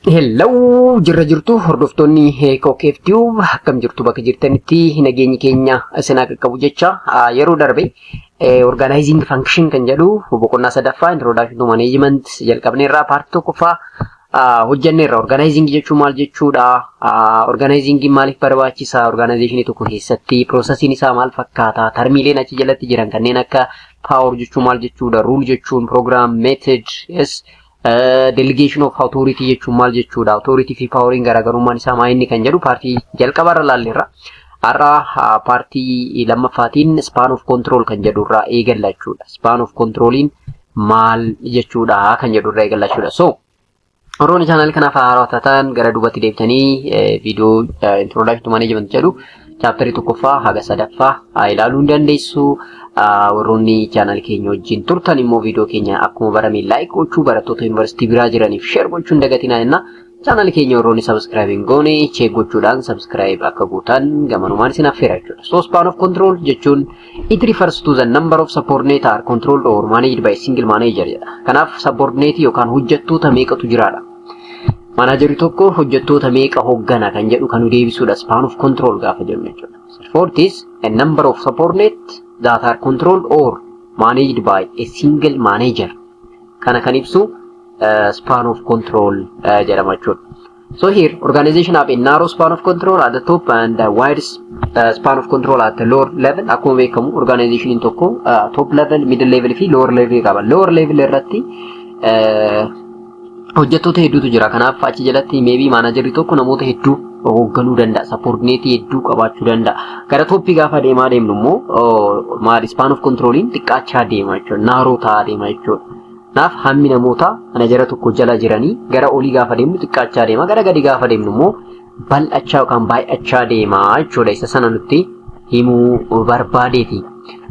Hello, jirtu hordoftoonni KOOKEEF-TUBE akkam jirtu bakka jirtanitti nageenyi keenya isinaa qaqqabu jecha yeroo darbe organizing function kan jedhu boqonnaa sadaffaa introduction to management jalqabne irraa paartii tokkoffaa hojjenne irraa organizing jechuun maal jechuudha, organizing maaliif barbaachisaa, organizationii tokko keessatti processiin isaa maal fakkaata, termiileen achi jalatti jiran kanneen akka power jechuun maal jechuudha, rule jechuun program, method, delegation of authority jechuun maal jechuudha, authority fi powering garaagarummaan isaa maal inni kan jedhu paartii jalqabarra laalleerra. Har'a paartii lammaffaatiin span of control kan jedhurraa eegalla jechuudha. Span of controliin maal jechuudha kan jedhurraa eegalla jechuudha. So Oromoo channel kanaaf haarawaa taatan gara duubatti deebitanii viidiyoo introduction to management jedhu chapter tokkoffaa haga sadaffaa ilaaluu dandeessu. Warroonni channel keenya wajjin turtan immoo viidiyoo keenya akkuma barame like gochuu, barattoota yuunivarsiitii biraa jiraniif share gochuun dagatinaa jenna. Channel keenya warroonni subscribe hin goone check gochuudhaan subscribe akka gootan gamanumaan isin affeera jechuudha. So span of control jechuun it refers to the number of subordinates are controlled or managed by a single manager jedha. Kanaaf subordinate yookaan hojjettoota meeqatu jiraadha. Manaajeri tokko hojjettoota meeqa hoggana kan jedhu kan deebisuudha span of control gaafa jennu jechuudha. Fourth is a number of subordinates that are controlled or managed by a single manager. Kana kan ibsu span of control jedhama jechuudha. So here organization have a narrow span of control at the top and a wide span of control at the lower level. Akkuma beekamu organization in tokko top level, middle level fi lower level qaba. Lower level irratti hojjettoota hedduutu jira. Kanaaf achi jalatti maybe manaajeri tokko namoota hedduu hoogganuu danda'a, subordinate hedduu qabaachuu danda'a. Gara toppii gaafa deemaa deemnu immoo maal span of controliin xiqqaachaa deema jechuudha, naaroo ta'aa deema jechuudha. Kanaaf hammi namoota manaajera tokko jala jiranii gara olii gaafa deemnu xiqqaachaa deema, gara gadi gaafa deemnu immoo bal'achaa yookaan baay'achaa deema jechuudha. Isa sana nutti himuu barbaadeeti.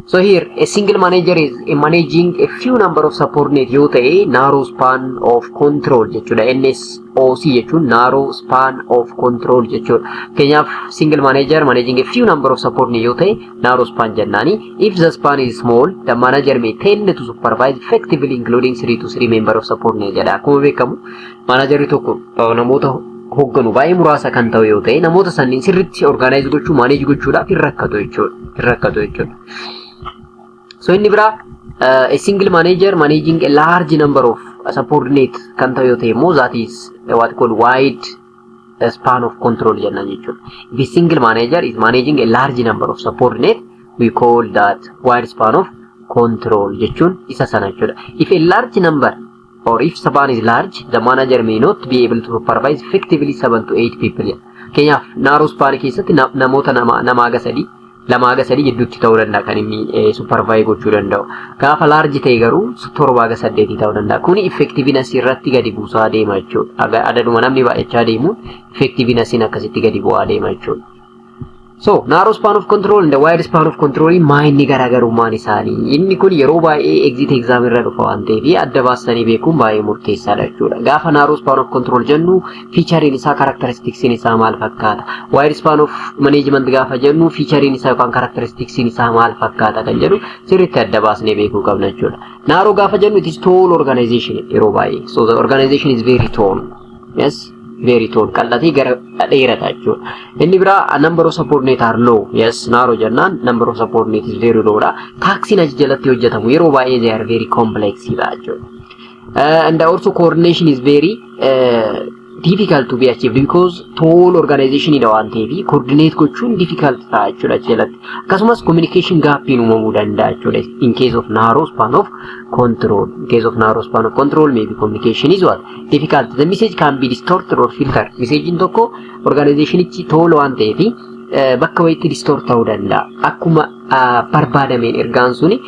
So here a single manager is managing a few number of subordinates yoo ta'e narrow span of control jechuudha. NSOC jechuun narrow span of control jechuudha. Keenyaaf single manager managing a few number of subordinates yoo ta'e narrow span jennaani. If the span is small, the manager may tend to supervise effectively including 3 to 3 member of subordinates jedha. Akkuma beekamu manajeri tokko namoota hogganu baay'ee muraasa kan ta'u yoo ta'e namoota sanniin sirriitti organize gochuu, manage gochuudhaaf hin rakkatu jechuudha. So in Nibra, a single manager managing a large number of subordinates kan ta'u yoo ta'e immoo that is what called wide span of control jenna jechuudha. If a single manager is managing a large number of subordinates, we call that wide span of control jechuun isa sana jechuudha. If a large number or if span is large, the manager may not be able to supervise effectively 7 to 8 people. Keenyaaf narrow span keessatti namoota nama haga sadii lama haga sadii jidduutti ta'uu danda'a kan inni supervise gochuu danda'u. Gaafa large ta'e garuu 7 haga 8 ta'uu danda'a. Kuni effectiveness irratti gadi buusaa deema jechuudha. Adaduma namni baay'achaa deemuun effectiveness akkasitti gadi bu'aa deema jechuudha. So narrow span of control and the wide span of control maa inni garaagarummaan isaanii. Inni kun yeroo baay'ee exit exam irra dhufa waan ta'eef adda baasanii beekuun baay'ee murteessaadha jechuudha. Gaafa narrow span of control jennu featurein isaa characteristicsin isaa maal fakkaata. Wide span of management gaafa jennu featurein isaa yookaan characteristicsin isaa maal fakkaata kan jedhu sirriitti adda baasnee beekuu qabna jechuudha. Narrow gaafa jennu it is tall organization yeroo baay'ee. So the organization is very tall. Yes. Very tall. Kallattii gara dheerata jechuudha. Inni biraa a number of subordinates are low. Yes, narrow jennaan number of subordinates is very low dha. Taksiin achi jalatti hojjetamu yeroo baay'ee they are very complex dha jechuudha. And also coordination is very difficult to be achieved because tall organization dha waan ta'eef coordinate gochuun difficult dha jechuudha achi jalatti. Akkasumas communication gappiin uumamuu danda'a jechuudha. In case of narrow span of control. In case of narrow span of control, maybe communication is what? Difficult. The message can be distorted or filtered. Message in tokko organization ichi tall waan ta'eef bakka wayitti distort ta'uu danda'a. Akkuma barbaadameen ergaan suni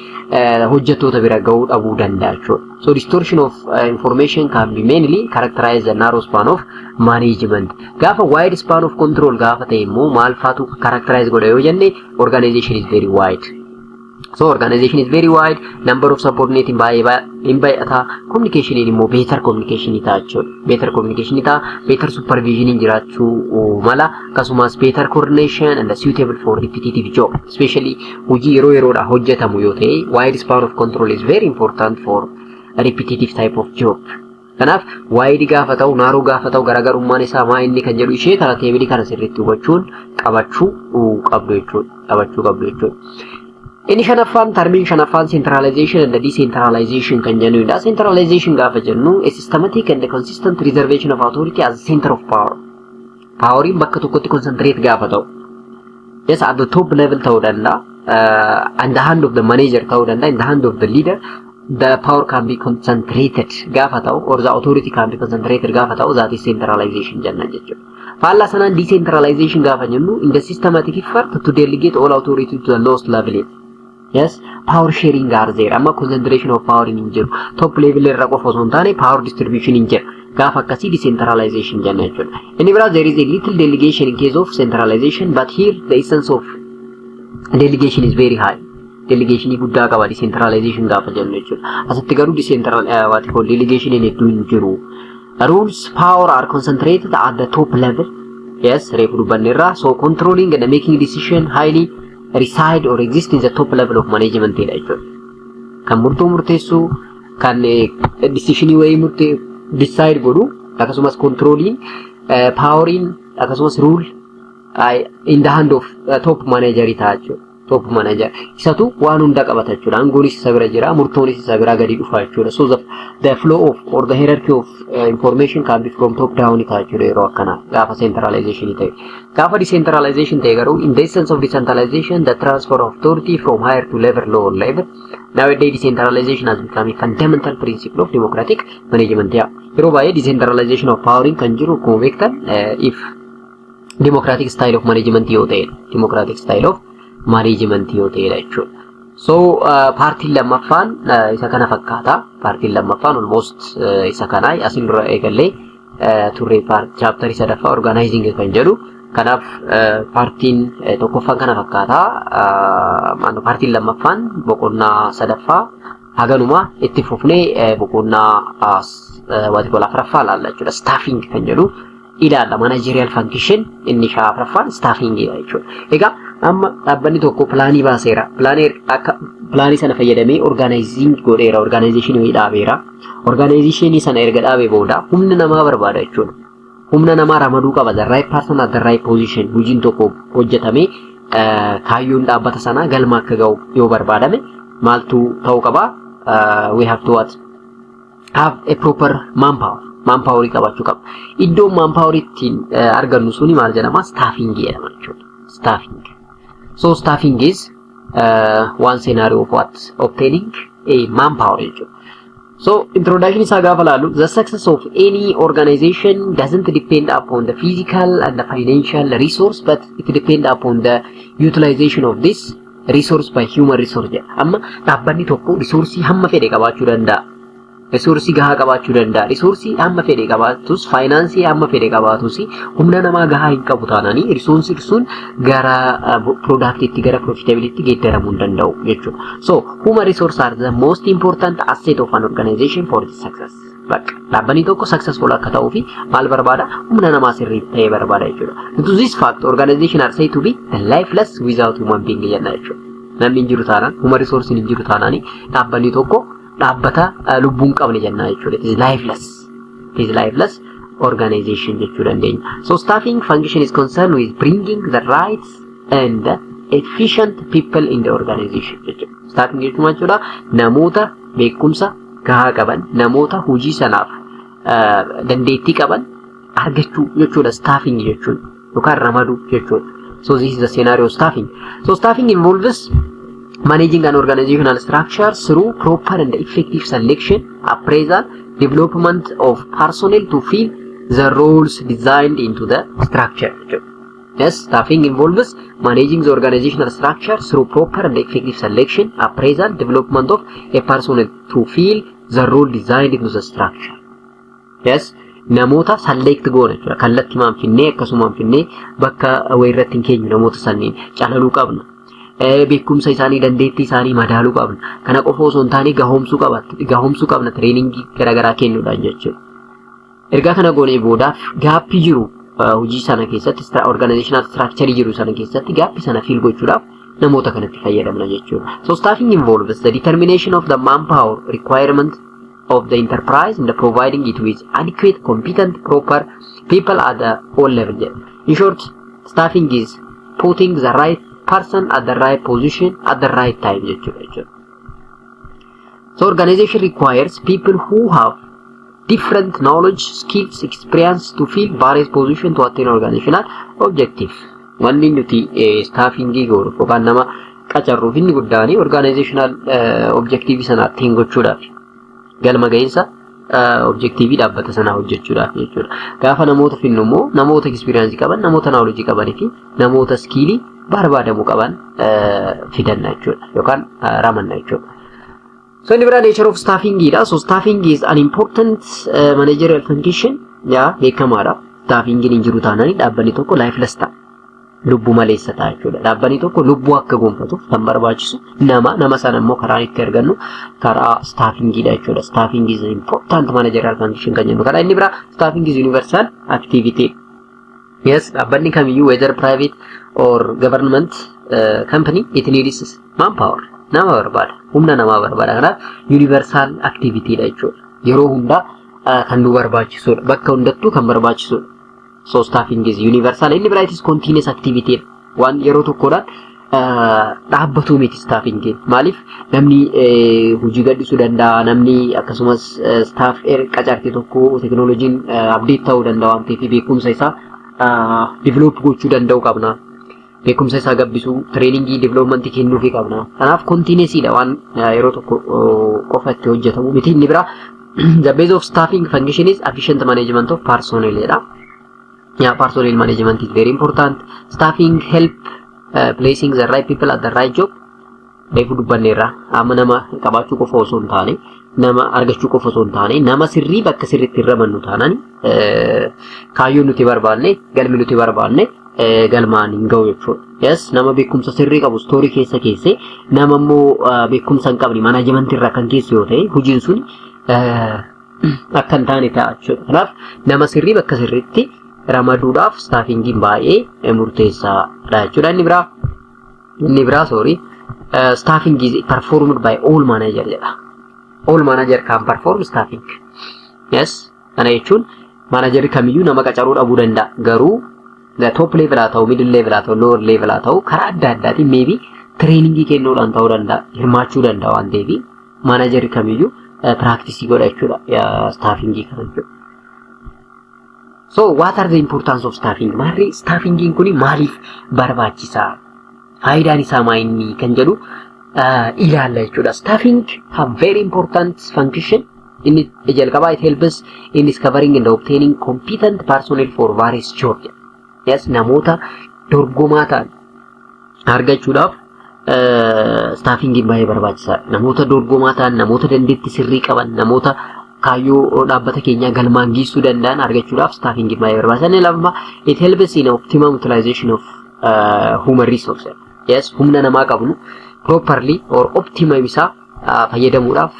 hojjettoota bira ga'uu dhabuu danda'a jechuudha. So distortion of information can be mainly characterized as a narrow span of management. Gaafa wide span of control gaafa ta'e immoo maal faatu characterize godha yoo jenne organization is very wide. So organization is very wide, number of subordinates in baay'ata, communication in immoo better communication ta'a jechuudha. Better communication ta'a, better supervision in jiraachuu mala, akkasumas better coordination and suitable for repetitive job. Especially hojii yeroodha hojjetamu yoo ta'e, wide span of control is very important for a repetitive type of job. Kanaaf wide gaafa ta'u narrow gaafa ta'u garaagarummaan isaa maa inni kan jedhu ishee kana teebilii kana sirriitti hubachuun qabachuu qabdu jechuudha. Inni shanaffaan termiin shanaffaan centralization and decentralization kan jennudha. Centralization gaafa jennu a systematic and consistent reservation of authority as center of power. Poweriin bakka tokkotti concentrate gaafa ta'u. Yes, at the top level ta'uu danda'a. In the hand of the manager ta'uu danda'a. In the hand of the leader, the power can be concentrated gaafa ta'u, or the authority can be concentrated gaafa ta'u. That is centralization jenna jechuudha. Faallaa sanaan decentralization gaafa jennu in the systematic effort to delegate all authority to the lowest level. Yes, power sharing are there. Amma concentration of power in jiru. Top level irra qofa osoo hin taane power distribution in jira. Gaafa akkasii decentralization jenna jechuudha. Inni biraa there is a little delegation in case of centralization, but here the essence of delegation is very high. Delegation guddaa qaba decentralization gaafa jennu jechuudha. Asitti garuu delegation in hedduu hin jiru. Rules power are concentrated at the top level. Yes, reefu dubbanneerra. So controlling and making decision highly reside or exist in the top level of management jechuudha. Kan murteessu, kan decision wayii decide godhu, akkasumas controlling, powering, akkasumas rule in the hand of top manager ta'a jechuudha. Top manager isatu waan hunda qabata jechuudha. Aangoonis isa bira jira, murtoonis isa bira gadi dhufa jechuudha. So the flow of or the hierarchy of information can be from top down ta'a jechuudha yeroo akkana gaafa centralization ta'e. Gaafa decentralization ta'e garuu in the essence of decentralization, the transfer of authority from higher to lower level. Nowadays decentralization has become a fundamental principle of democratic management. Yeroo baay'ee decentralization of powering kan jiru akkuma beektan if democratic style of management yoo ta'e, democratic style of management yoo ta'edha jechuudha. So paartiin lammaffaan isa kana fakkaata. Paartiin lammaffaan almost isa kana asin dura eegallee turre chapter sadaffaa organizing kan jedhu. Kanaaf paartiin tokkoffaan kana fakkaata. Paartiin lammaffaan boqonnaa sadaffaa haganuma itti fufnee boqonnaa afuraffaa ilaalla jechuudha. Staffing kan jedhu ilaalla. Managerial function inni afuraffaan staffing jechuudha. Egaa amma dhaabbanni tokko pilaanii baaseera. Pilaanii sana fayyadamee organizing godheera. Organization dhaabeera. Organization sana erga dhaabee booda humna namaa barbaada jechuudha. Humna namaa ramaduu qaba. The right person at the right position. Hojiin tokko hojjetamee kaayyoon dhaabbata sanaa galma akka ga'u yoo barbaadame maaltu ta'uu qaba? We have to have a proper manpower. Manpower qabaachuu qaba. Iddoon manpower ittiin argannu suni maal jedhama? Staffing jedhama jechuudha. Staffing. So staffing is one scenario of what? Obtaining a manpower. So introduction is the success of any organization doesn't depend upon the physical and the financial resource, but it depends upon the utilization of this resource by human resource. Amma dhaabbanni tokko resource hamma fedhe qabaachuu danda'a. Resource gahaa qabaachuu danda'a. Resource hamma fedhe qabaatus, finance hamma fedhe qabaatus, humna namaa gahaa hin qabu taananii resource sun gara productivitti gara profitability geeddaramuu danda'u jechuudha. So human resource are the most important asset of an organization for its success. Dhaabbanni tokko successful akka ta'uu fi maal barbaada? Humna namaa sirrii ta'e barbaada jechuudha. To this fact, organization are said to be lifeless without human being jenna jechuudha. Namni hin jiru taanaan, human resource hin jiru taanaanii dhaabbanni tokko dhaabbata lubbuun qabne jenna jechuudha. It is lifeless. It is lifeless organization jechuu dandeenya. So staffing function is concerned with bringing the rights and the efficient people in the organization jechuudha. Staffing jechuun jechuudha namoota beekumsa gahaa qaban, namoota hojii sanaaf dandeettii qaban argachuu jechuudha. Staffing jechuun yookaan ramaduu jechuudha. So this is the scenario of staffing. So staffing involves managing an organizational structure through proper and effective selection, appraisal, development of personnel to fill the roles designed into the structure. Yes, staffing involves managing the organizational structure through proper and effective selection, appraisal, development of a personnel to fill the role designed into the structure. Yes, namoota select goone jechuudha. Kallattii maan finnee akkasumaan finnee bakka wayirratti hin keenyu namoota sanniin caalaluu qabna. Beekumsa isaanii dandeettii isaanii madaaluu qabna. Kana qofa osoo hin taane gahoomsuu qabna treeningii garaagaraa kennuudhaan jechuudha. Ergaa kana goonee boodaaf gaappii jiru hojii sana keessatti organizational structure jiru sana keessatti gaappii sana fill gochuudhaaf namoota kanatti fayyadamna jechuudha. So staffing involves the determination of the manpower requirement of the enterprise and providing it with adequate, competent, proper people at the all level. In short, staffing is putting the right person at the right position at the right time. So organization requires people who have different knowledge, skills, experience to fill various positions to attain organizational objective. Wanni nuti staffing goonu yookaan nama qacarruuf inni guddaani organizational objective sana attain gochuudhaaf galma gahinsa objective dhaabbata sana hojjechuudhaaf jechuudha. Gaafa namoota finnu immoo namoota experience qaban, namoota knowledge qabanii fi namoota skill barbaadamu qaban fidanna jechuudha yookaan ramanna jechuudha. So in the nature of staffing so staffing is an important managerial function. Beekamaadha. Staffing hin jiru taanani dhaabbanni tokko lifeless ta'a. Lubbu maleessa ta'a jechuudha. Dhaabbanni tokko lubbuu akka gonfatuuf kan barbaachisu nama sana immoo karaa itti argannu karaa staffing jechuudha. Staffing is an important managerial function kan jennu. Karaa inni biraa staffing is universal activity. Yes, dhaabbanni kamiyyuu whether private or government company it needs manpower. Nama barbaada. Humna namaa barbaada. Kanaaf universal activity jechuudha. Yeroo hunda kan nu barbaachisudha. Bakka hundattuu kan barbaachisudha. So staffing is universal. Inni biraa it is continuous activity. Waan yeroo tokkodhaan dhaabbatu miti staffing. Maaliif namni hojii gadhiisuu danda'a, namni akkasumas staff qacarti tokko teknooloojiin update ta'uu danda'a waan ta'eef beekumsa isaa develop gochuu danda'u qabna. Beekumsa isaa gabbisuu, trainingii, development kennuufi qabna. Kanaaf continuously waan yeroo tokko qofatti hojjetamu miti. Inni biraa the base of staffing function is efficient management of personnel. Personnel management is very important. Staffing help placing the right people at the right job. Beeku dubbanneerra amma nama qabaachuu qofa osoo hin taane nama argachuu qofa osoo hin taane nama sirrii bakka sirriitti ramannu taanani kaayyoo nuti barbaanne galmi nuti barbaanne galmaan hin ga'u jechuudha. Yes, nama beekumsa sirrii qabu story keessa nama immoo beekumsa hin qabne management irraa kan keessa yoo ta'e hojiin sun akka hin taane ta'a jechuudha. Kanaaf nama sirrii bakka sirriitti ramaduudhaaf staffingin baay'ee murteessaadha jechuudha. Inni biraa staffing is performed by all manager jedha. All manager can perform staffing. Yes, kana jechuun manager kamiyyuu nama qacaruu dhabuu danda'a. Garuu the top level haa ta'u, middle level haa ta'u, lower level haa ta'u karaa adda addaatiin maybe trainingii kennuudhaan ta'uu danda'a, hirmaachuu danda'a waan ta'eef manager kamiyyuu practice godha jechuudha staffingii kana jechuudha. So what are the importance of staffing? Maali staffingin kuni maaliif barbaachisaa? Faayidaan isaa maali kan jedhu ilaalla jechuudha. Staffing have very important function. Inni jalqabaa it helps in discovering and obtaining competent personnel for various jobs. Yes, namoota dorgomaa ta'an argachuudhaaf staffingin baay'ee barbaachisaadha. Namoota dorgomaa ta'an, namoota dandeettii sirrii qaban, namoota kaayyoo dhaabbata keenyaa galmaan geessuu danda'an argachuudhaaf staffingin baay'ee barbaachisaadha. Lammaffaa it helps in optimum utilization of human resources. Yes, humna namaa qabnu properly or optimum isaa fayyadamuudhaaf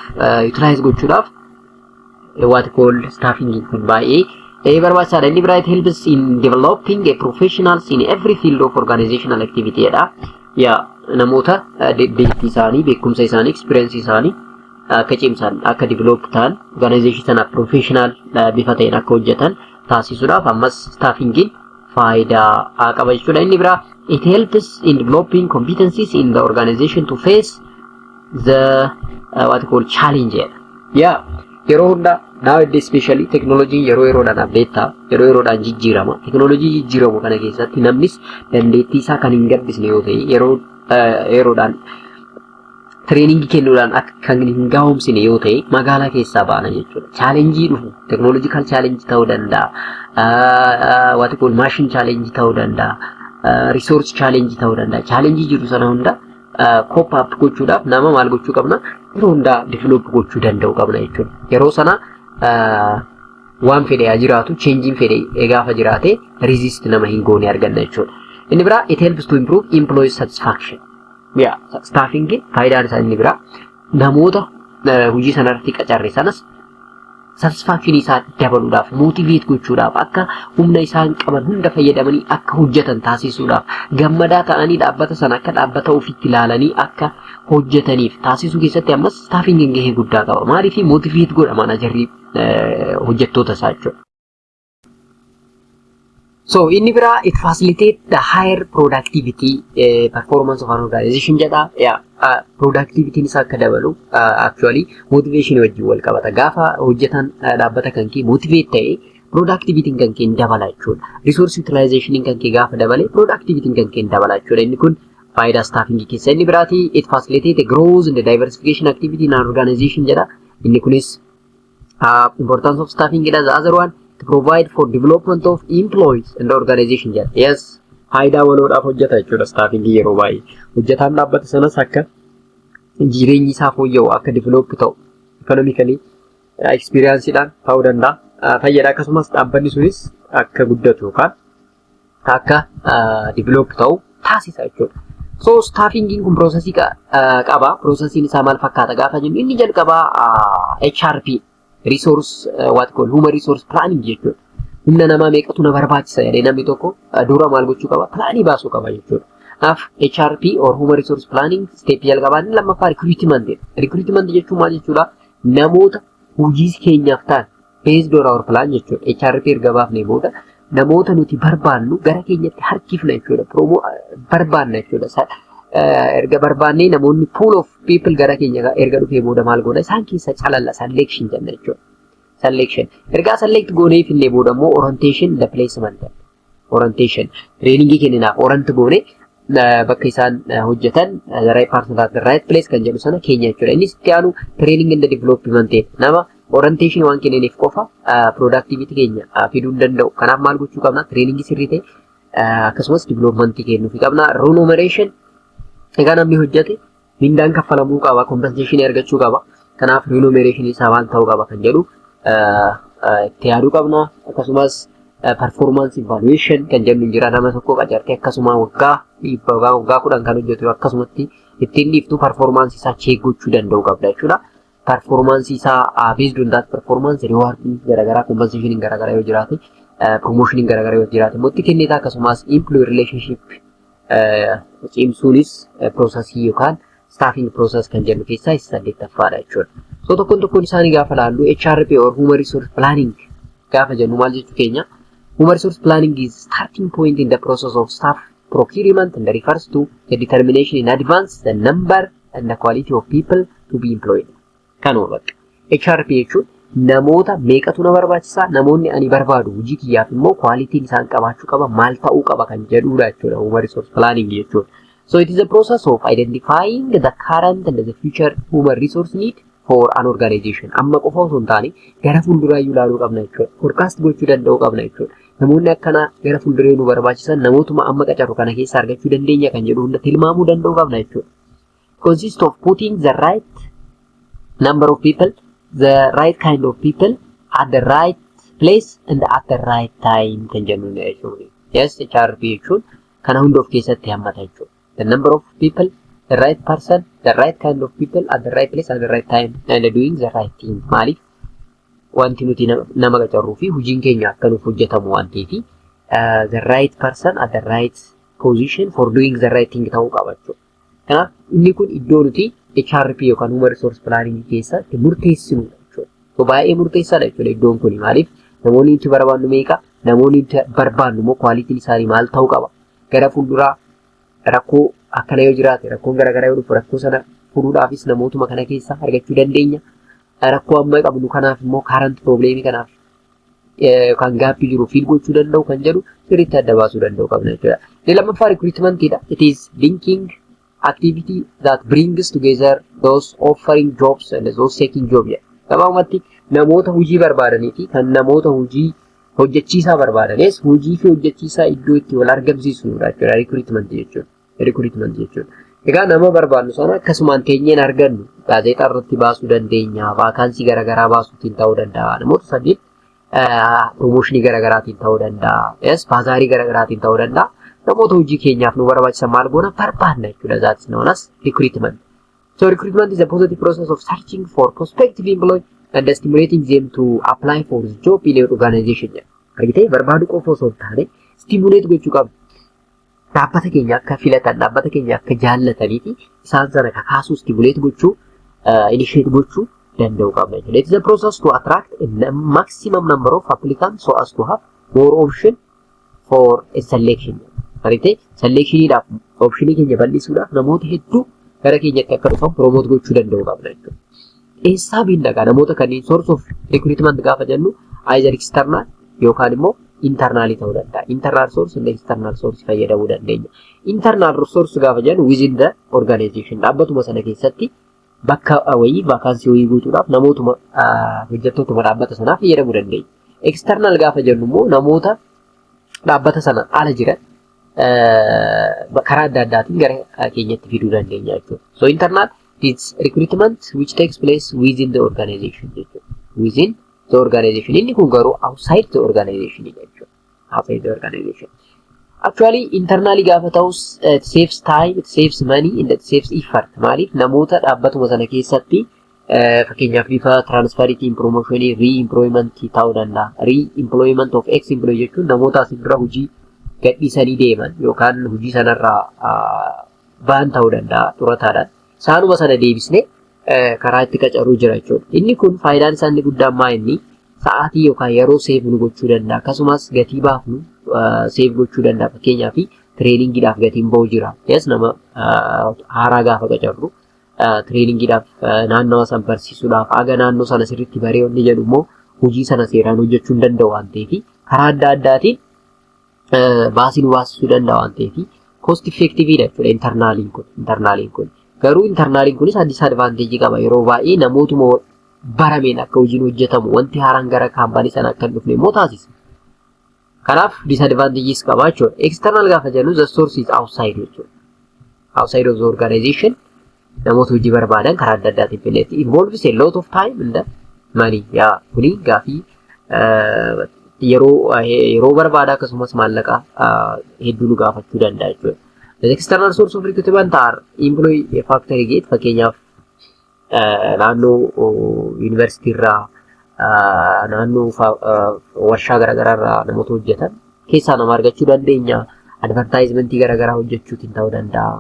utilize gochuudhaaf what called staffingin kun baay'ee barbaachisaadha. Inni biraa it helps in developing a professionals in every field of organizational activity dha. Namoota deeggartii isaanii, beekumsa isaanii, experience isaanii akka cimsan, akka develop ta'an, organization sana professional bifa ta'een akka hojjetan taasisuudhaaf ammas staffingin faayidaa qaba jechuudha. Inni biraa it helps in developing competencies in the organization to face the what called challenge. Yeroo hunda nowadays especially technology yeroodhaan update ta'a, yeroodhaan jijjiirama. Technology jijjiiramu kana keessatti namnis dandeettii isaa kan hin gabbisne yoo ta'e yeroodhaan training kennuudhaan akka kan hin gahoomsine yoo ta'e magaalaa keessaa baana jechuudha. Challenge dhufu technological challenge ta'uu danda'a, what called machine challenge ta'uu danda'a, resource challenge ta'uu danda'a. Challenge jiru sana hunda cope up gochuudhaaf nama maal gochuu qabna? Yeroo hunda develop gochuu danda'u qabna jechuudha. Yeroo sana waan fedhe haa jiraatu, changing fedhe gaafa jiraate resist nama hin goone arganna jechuudha. Inni biraa it helps to improve employee satisfaction. Staffing faayidaan isaa inni biraa namoota hojii sanarratti qacarre sanas satisfaction isaa dabaluudhaaf motivate gochuudhaaf akka humna isaan qaban hunda fayyadamanii akka hojjetan taasisuudhaaf gammadaa ta'anii dhaabbata sana akka dhaabbata ofiitti ilaalanii akka hojjetaniif taasisuu keessatti ammas staffing gahee guddaa qaba. Maaliif motivate godha managerri hojjettoota isaa jechuudha. So in bira it facilitate the higher productivity performance of an organization jedha. Productivity is akka dabalu actually motivation wajjin wal qabata. Gaafa hojjetan dhaabbata kan kee motivate ta'e productivity kan kee dabala jechuudha. Resource utilization kan kee gaafa dabale productivity kan kee dabala jechuudha. Inni kun faayidaa staffing keessa inni biraati. It facilitate the growth and the diversification activity in an organization jedha. Inni kunis importance of staffing is the other one. To provide for development of employees and the organization jedha. Yes, faayidaa waloodhaaf hojjeta jechuudha staffing yeroo baay'ee. Hojjetaan dhaabbata sanas akka jireenyi isaa fooyya'u akka develop ta'u economically experienceedhaan ta'uu danda'a. Fayyada akkasumas dhaabbanni sunis akka guddatu yookaan akka develop ta'u taasisa jechuudha. So staffingiin kun processii qaba. Processiin isaa maal fakkaata gaafa jennu inni jalqabaa HRP resource human resource planning jechuudha. Humna namaa meeqatu na barbaachisa jedhee namni tokko dura maal gochuu qaba? Plaanii baasuu qaba jechuudha. Kanaaf HRP or human resource planning step jalqabaan lammaffaa recruitment. Recruitment jechuun maal jechuudha? Namoota hojii keenyaaf ta'an based on our plan jechuudha. HRP erga baafnee booda namoota nuti barbaannu gara keenyatti harkifna jechuudha. Barbaanna jechuudha. Erga barbaannee namoonni pool of people gara keenya erga dhufee booda maal goona isaan keessa calalla selection jenna jechuudha. Selection erga select goonee finne booda immoo orientation the placement. Orientation training kenninaaf orient goone bakka isaan hojjetan the right person at the right place kan jedhu sana keenya jechuudha. Innis itti aanu training and development nama orientation waan kenneeniif qofa productivity keenya fiduu danda'u. Kanaaf maal gochuu qabna? Training sirrii ta'e akkasumas development kennuuf qabna. Remuneration egaa namni hojjete mindaan kaffalamuu qaba, compensation argachuu qaba. Kanaaf remuneration isaa maal ta'uu qaba kan jedhu itti yaaduu qabna. Akkasumas performance evaluation kan jennu jira. Nama tokko qacartee akkasuma waggaa 10 kan hojjetu akkasumatti ittiin dhiiftu performance isaa check gochuu danda'u qabda jechuudha. Performance isaa based on that performance reward garagaraa compensation garagaraa yoo jiraate promotion garagaraa yoo jiraate mootti kennita. Akkasumas employee relationship cimsuunis processii yookaan staffing process kan jennu keessaa isa saddeettaffaadha jechuudha. So tokkoon isaanii gaafa laallu HRP or human resource planning gaafa jennu maal jechuu keenya? Human resource planning is starting point in the process of staff procurement and refers to the determination in advance the number and the quality of people to be employed. Kanuma bakka HRP jechuun namoota meeqatu na barbaachisaa, namoonni ani barbaadu hojii kiyyaaf immoo quality'n isaan qabaachuu qaba, maal ta'uu qaba kan jedhudha jechuudha human resource planning jechuudha. So it is a process of identifying the current and the future human resource need for an organization. Amma qofa osoo hin taane gara fuulduraayyuu ilaaluu qabna jechuudha. Forecast gochuu danda'uu qabna jechuudha. Namoonni akkana gara fuulduree nu barbaachisan namootuma amma qacarru kana keessa argachuu dandeenya kan jedhu hunda tilmaamuu danda'uu qabna jechuudha. Consist of putting the right number of people, the right kind of people at the right place and at the right time kan jennu jechuudha. Yes, HRP jechuun kana hunda of keessatti hammata jechuudha. The number of people, the right person, the right kind of people at the right place at the right time and doing the right thing. Maaliif wanti nuti nama qacarruu fi hojiin keenya akka nuuf hojjetamu waan ta'eef the right person at the right position for doing the right thing ta'uu qaba jechuudha. Kanaaf inni kun iddoo nuti HRP yookaan human resource planning keessatti murteessinudha jechuudha. So baay'ee murteessaadha jechuudha iddoon kun. Maaliif namoonni nuti barbaannu meeqa, namoonni nuti barbaannu immoo quality'n isaanii maal ta'uu qaba. Gara fuulduraa rakkoo akkana yoo jiraate rakkoon garagaraa yoo dhufu rakkoo sana furuudhaafis namootuma kana keessa argachuu dandeenya. Rakkoo amma qabnu kanaaf immoo current problemii kanaaf yookaan gaappii jiru fiil gochuu danda'u kan jedhu sirriitti adda baasuu danda'u qabna jechuudha. Inni lammaffaa recruitmentidha. It is linking activity that brings together those offering jobs and those taking jobs. Gabaabumatti namoota hojii barbaadanii fi kan namoota hojii hojjechiisaa barbaadanis hojii fi hojjechiisaa iddoo itti wal argamsiisudha jechuudha recruitment jechuudha. Egaa nama barbaadnu sana akkasumaan teenyeen argannu gaazexaa irratti baasuu dandeenya, vaakaansii garagaraa baasuutiin ta'uu danda'a, namoota saddeet promotionii garagaraatiin ta'uu danda'a, baazaarii garagaraatiin ta'uu danda'a. Namoota hojii keenyaaf nu barbaachisan maal goona barbaadna jechuudha. That's known as recruitment. So recruitment is a positive process of searching for prospective employees and stimulating them to apply for the job in your organization. Argitee barbaadu qofa osoo hin taane stimulate gochuu qabna. Dhaabbata keenya akka filatan, dhaabbata keenya akka jaallatanii fi isaan sana kakaasuu stimulate gochuu, initiate gochuu danda'u qabna. It is a process to attract a maximum number of applicants so as to have more option for a selection. Argitee selectioniidhaaf optionii keenya bal'isuudhaaf namoota hedduu gara keenyatti akka dhufan promote gochuu danda'u qabna jechuudha. Eessaa biinnagaa namoota kanneen source of recruitment gaafa jennu either external yookaan immoo internal ta'uu danda'a. Internal source and external source fayyadamuu dandeenya. Internal source gaafa jennu within the organization dhaabbatuma sana keessatti bakka wayii vaakansii wayii guutuudhaaf namootuma hojjettootuma dhaabbata sanaa fayyadamuu dandeenya. External gaafa jennu immoo namoota dhaabbata sana ala jiran karaa adda addaatiin gara keenyatti fiduu dandeenya jechuudha. So internal is recruitment which takes place within the organization jechuudha. Within the organization. Inni kun garuu outside the organization jechuudha. Outside the organization. Actually internally gaafa ta'us it saves time, it saves money and it saves effort. Maaliif namoota dhaabbatuma sana keessatti fakkeenyaaf bifa transferitiin promotionii re-employment ta'uu danda'a. Re-employment of ex-employee jechuun namoota asii dura hojii gadhiisanii deeman yookaan hojii sanarraa ba'an ta'uu danda'a xurataadhaan. Isaanuma sana deebisnee karaa itti qacaruu jira jechuudha. Inni kun faayidaan isaa inni guddaan maa inni sa'aatii yookaan yeroo seef nu gochuu danda'a. Akkasumas gatii baafnu seef gochuu danda'a. Fakkeenyaaf tireeningiidhaaf gatiin ba'u jira. Yes nama haaraa gaafa qacarru tireeningiidhaaf naannawa san barsiisuudhaaf aga naannoo sana sirriitti baree inni jedhu immoo hojii sana seeraan hojjechuu hin danda'u waan ta'eef karaa adda addaatiin baasii nu baasisuu danda'a waan ta'eef cost effectiveidha jechuudha internaliin kun. Garuu internaliin kunis disadvantage qaba. Yeroo baay'ee namootuma barameen akka hojiin hojjetamu wanti haaraan gara kaampaanii sana akka hin dhufne immoo taasisa. Kanaaf disadvantages qaba jechuudha. External gaafa jennu the source is outside jechuudha. Outside of the organization namoota hojii barbaadan karaa adda addaatiin filetti involves a lot of time and money. Yaa kuni gaafii yeroo barbaada akkasumas maallaqa hedduu nu gaafachuu danda'a jechuudha. The external source of recruitment are employee factory gate fakkeenyaaf naannoo university irraa naannoo warshaa garaagaraa irraa namoota hojjetan keessaa nama argachuu dandeenya. Advertisementii garaagaraa hojjechuutiin ta'uu danda'a.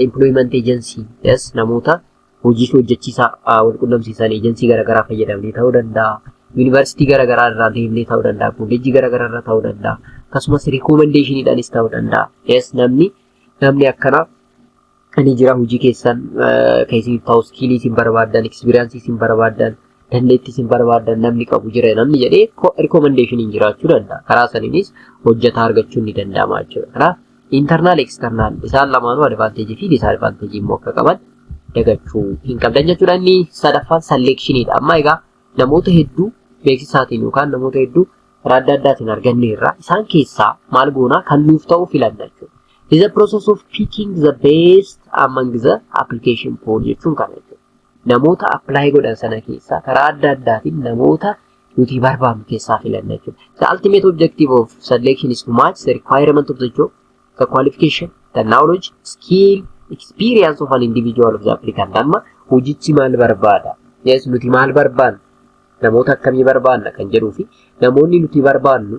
Employment agency yes namoota hojii hojjechiisaa wal qunnamsiisan agency garaagaraa fayyadamanii ta'uu danda'a. University garaagaraa irraa deemnee ta'uu danda'a. Kolleejjii garaagaraa irraa ta'uu danda'a. Akkasumas recommendationiidhaanis ta'uu danda'a. Yes namni akkana ani jira hojii keessan keessi ta'u skillii isin barbaadan, experience isin barbaadan, dandeettii isin barbaadan namni qabu jira namni jedhee recommendationiin jiraachuu danda'a. Karaa saniinis hojjetaa argachuun ni danda'ama jechuudha. Kanaaf internal external isaan lamaanuu advantage fi disadvantage immoo akka qaban dagachuu hin qabdan jechuudha. Inni sadaffaan selectionidha. Amma egaa namoota hedduu beeksisaatiin yookaan namoota hedduu karaa adda addaatiin arganne irraa isaan keessaa maal goonaa kan nuuf ta'u filanna jechuudha. This is a process of picking the best among the application pool jechuun kana jechuudha. Namoota apply godhan sana keessaa karaa adda addaatiin namoota nuti barbaadnu keessaa filanna jechuudha. The ultimate objective of selection is to match the requirement of the job, the qualification, the knowledge, skill, experience of an individual of the applicant. Amma hojichi maal barbaada? Yes, nuti maal barbaadna? Namoota akkamii barbaadna kan jedhuu fi namoonni nuti barbaadnu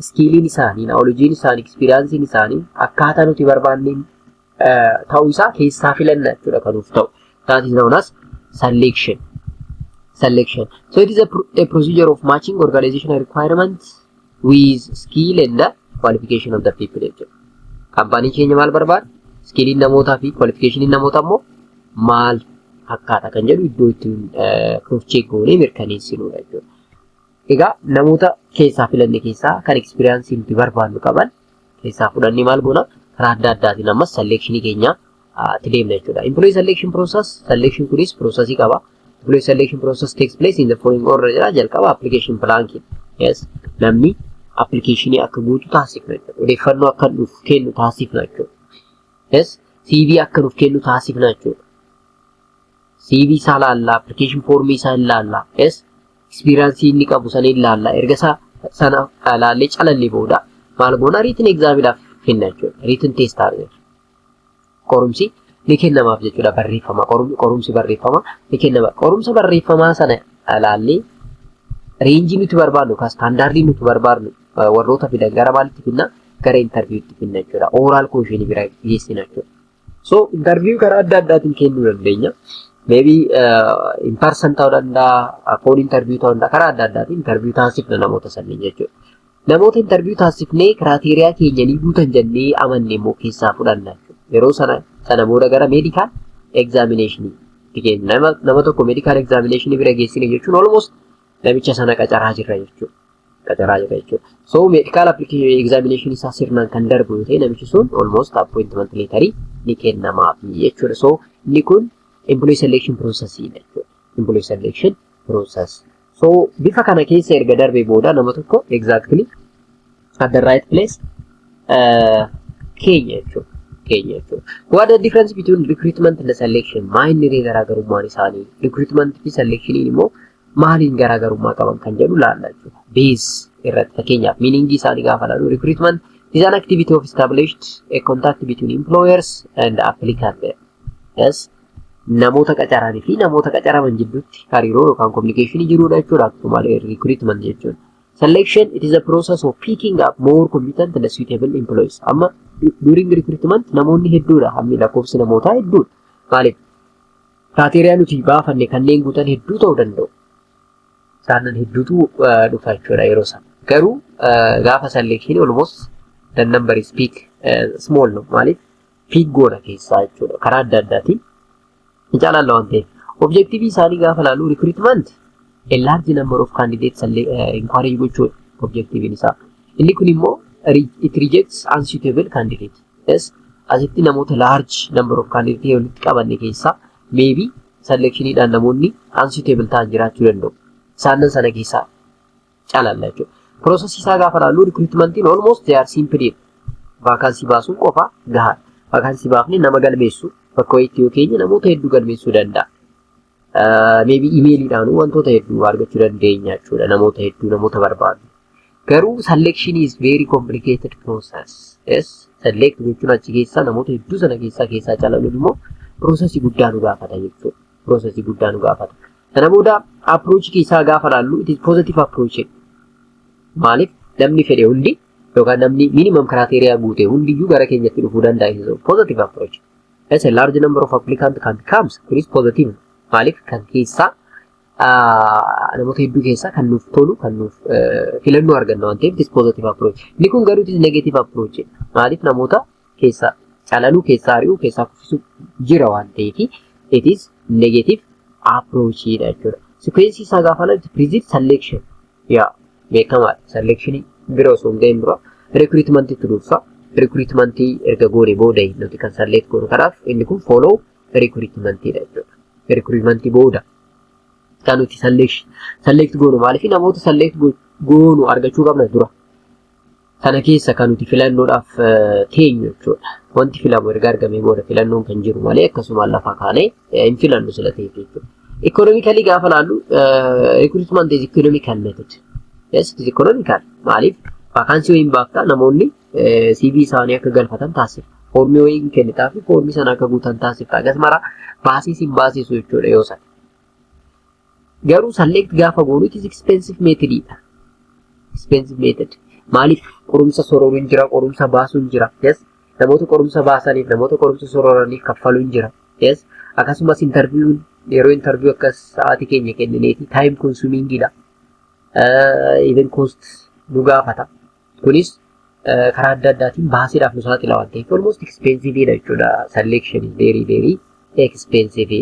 skilliin isaanii, knowledgein isaanii, experiencein isaanii akkaataa nuti barbaadneen ta'uu isaa keessaa filanna jechuudha kan nuuf ta'u. That is known as selection. So it is a procedure of matching organizational requirements with skill and the qualification of the people jechuudha. Kaampaanii keenya maal barbaada? Skilliin namootaa fi qualificationin namoota immoo maal akkaataa kan jedhu iddoo ittiin cross check goonee mirkaneessinudha jechuudha. Egaa namoota keessaa filanne keessaa kan experience nuti barbaadnu qaban keessaa fudhannee maal goona karaa adda addaatiin ammas selection keenya itti deemna jechuudha. Employee selection process selection kunis processii qaba. Employee selection process takes place in the following order jedha. Jalqaba application planning. Yes namni applicationii akka guutu taasifna jechuudha. Odeeffannoo akka nuuf kennu taasifna jechuudha. Yes CV akka nuuf kennu taasifna jechuudha. CV isaa laallaa, application form isaa laallaa. Yes experience inni qabu sana ilaalla. Erga sana laallee calallee booda maal goona written examidhaaf kenna jechuudha. Written test taasisa. Qorumsi ni kennamaaf jechuudha barreeffama qorumsi barreeffama ni kennama. Qorumsa barreeffamaa sana ilaallee reenjii nuti barbaadnu kan standaardii nuti barbaadnu warroota fidan gara maalitti finna gara interviewutti finna jechuudha. Oral question bira geessina jechuudha. So interview karaa adda addaatiin kennuu dandeenya. Maybe in person ta'uu danda'a, phone interview ta'uu danda'a, karaa adda addaatiin interview taasifna namoota sanniin jechuudha. Namoota interview taasifnee kiraateriyaa keenya ni guutan jennee amanne immoo keessaa fudhanna jechuudha. Yeroo sana booda gara medical examination nama tokko medical examination bira geessine jechuun almost namicha sana qacaraa jirra jechuudha. So medical examination isaa sirnaan kan darbu yoo ta'e namichi sun almost appointment letter ni kennamaaf jechuudha. So inni kun employee selection process jechuudha. Employee selection process. So bifa kana keessa erga darbee booda nama tokko exactly at the right place keenya jechuudha. What the difference between recruitment and selection? Maayinni garaagarummaan isaanii recruitment fi selection immoo maaliin garaagarummaa qaban kan jedhu laalla jechuudha. Base irratti fakkeenyaaf meaning isaanii gaafa laalu recruitment is an activity of established a contact between employers and applicant. Yes. Namoota qacaranii fi namoota qacaraman jidduutti hariiroo yookaan communication jiruudha jechuudha. Akkuma recruitment jechuudha. Selection, it is a process of picking up more competent and suitable employees. Amma during recruitment namoonni hedduudha. Hammi lakkoofsi namootaa hedduudha. Maaliif? Kraateriyaa nuti baafanne kanneen guutan hedduu ta'uu danda'u. Isaanan hedduutu dhufa jechuudha yeroo sana. Garuu gaafa selection almost the number is peak small no. Maaliif? Peak goona keessaa jechuudha. Karaa adda addaatiin Jalan lawan ta'e. Objectivii isaanii gaafa laalu recruitment a large number of candidates inquiry gochuudha objectiviin isaa. Inni kun immoo it rejects unsuitable candidate. Yes, asitti namoota large number of candidates walitti qabanne keessaa maybe selectioniidhaan namoonni unsuitable ta'an jiraachuu danda'u. Isaanan sana keessaa calalla jechuudha. Process isaa gaafa laalu recruitmentiin almost they are simple. Vaakansii baasuun qofa gahaa. Vaakansii baafne nama galmeessu bakka wayiitti yoo keenya namoota hedduu galmeessuu danda'a. Maybe emailiidhaan wantoota hedduu argachuu dandeenya jechuudha. Namoota hedduu namoota barbaadu. Garuu selection is very complicated process. Yes, select gochuun achi keessaa namoota hedduu sana keessaa calaluun immoo processii guddaa nu gaafata jechuudha. Processii guddaa nu gaafata. Kana booda approach keessaa gaafa laallu it is positive approach. Maaliif namni fedhe hundi yookaan namni minimum criteria guute hundiyyuu gara keenyatti dhufuu danda'a. Positive approach. As a large number of applicants can come, it is positive. Maaliif kan keessaa namoota hedduu keessaa kan nuuf tolu kan nuuf filannoo arganna waan ta'eef it is positive approach. Inni kun garuu it is negative approach. Maaliif namoota keessaa calaluu keessaa ari'uu keessaa kuffisuu jira waan ta'eef it is negative approach jechuudha. Sequence isaa gaafa laaltu present selection. Yaa beekamaadha. Selection bira osoo hin gahin dura recruitment itti dursa. Recruitment erga goone booda nuti kan select goonu kanaaf inni kun follow recruitment jechuudha. Recruitment booda kan nuti select goonu maaliif namoota select goonu argachuu qabna dura. Kana keessa kan nuti filannoodhaaf teenyu jechuudha. Wanti filamu erga argamee booda filannoon kan jiru malee akkasuma lafa kaanee hin filannu sila ta'eef jechuudha. Economically gaafa laallu recruitment is economical method. Yes, it is economical. Maaliif vaakaansii wayiin baaftaa namoonni CV isaanii akka galfatan taasisa. Foormii wayiin kennitaa fi foormii sana akka guutan taasifta. Akkasumara baasiis hin baasisu jechuudha yoo sana. Garuu select gaafa goonu it is expensive methodidha. Expensive method. Maaliif qorumsa sororuun jira, qorumsa baasuun jira. Yes. Namoota qorumsa baasaniif, namoota qorumsa sororaniif kaffaluun jira. Yes. Akkasumas interviewun yeroo interview akkas sa'aatii keenya kennineeti time consumingidha. Even cost nu gaafata. Kunis karaa adda addaatiin baasiidhaaf nu saaxila waan ta'eef almost expensive jechuudha. Selection is very very expensive.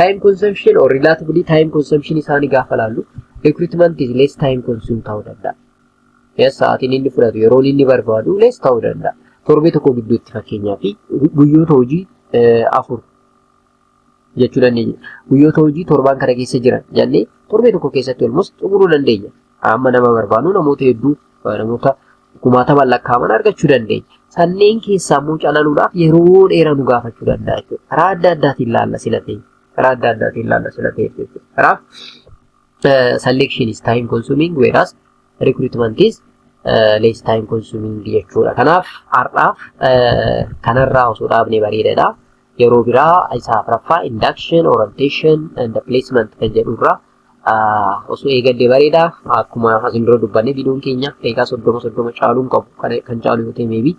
Time consumption or relatively time consumption isaanii gaafa laallu recruitment is less time consume ta'uu danda'a. Yes, sa'aatiin inni fudhatu yeroo inni barbaadu less ta'uu danda'a. Torbee tokko gidduutti fakkeenyaaf guyyoota hojii 4 jechuu dandeenya. Guyyoota hojii 7 kana keessa jiran jennee torbee tokko keessatti almost xumuruu dandeenya. Amma nama barbaadu namoota hedduu namoota kumaatama lakkaa'aman argachuu dandeenya. Sanneen keessaa immoo calaluudhaaf yeroo dheeraa nu gaafachuu danda'a jechuudha. Karaa adda addaatiin ilaalla sila ta'e. Kanaaf selection is time consuming whereas recruitment is less time consuming jechuudha. Kanaaf har'aaf kanarraa osoo dhaabne bareedaadha. yeroo biraa isa afuraffaa induction, orientation and placement kan jedhurra osoo eegalle bareeda. Akkuma asin dura dubbanne viidiyoon keenya daqiiqaa 30 caaluun qabu kan caalu yoo ta'e maybe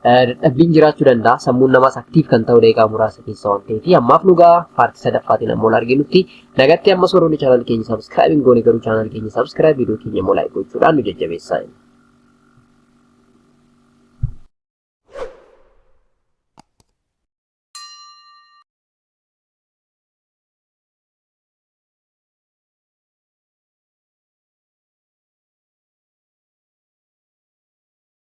dadhabbiin jiraachuu danda'a. Sammuun namaas aktiif kan ta'u daqiiqaa muraasa keessa waan ta'eef ammaaf nugaa paartii sadaffaatiin ammoo arginutti nagatti amma soroonni chaanal keenya subscribe goone garuu chaanal keenya subscribe viidiyoo keenya immoo like gochuudhaan nu jajjabeessaa.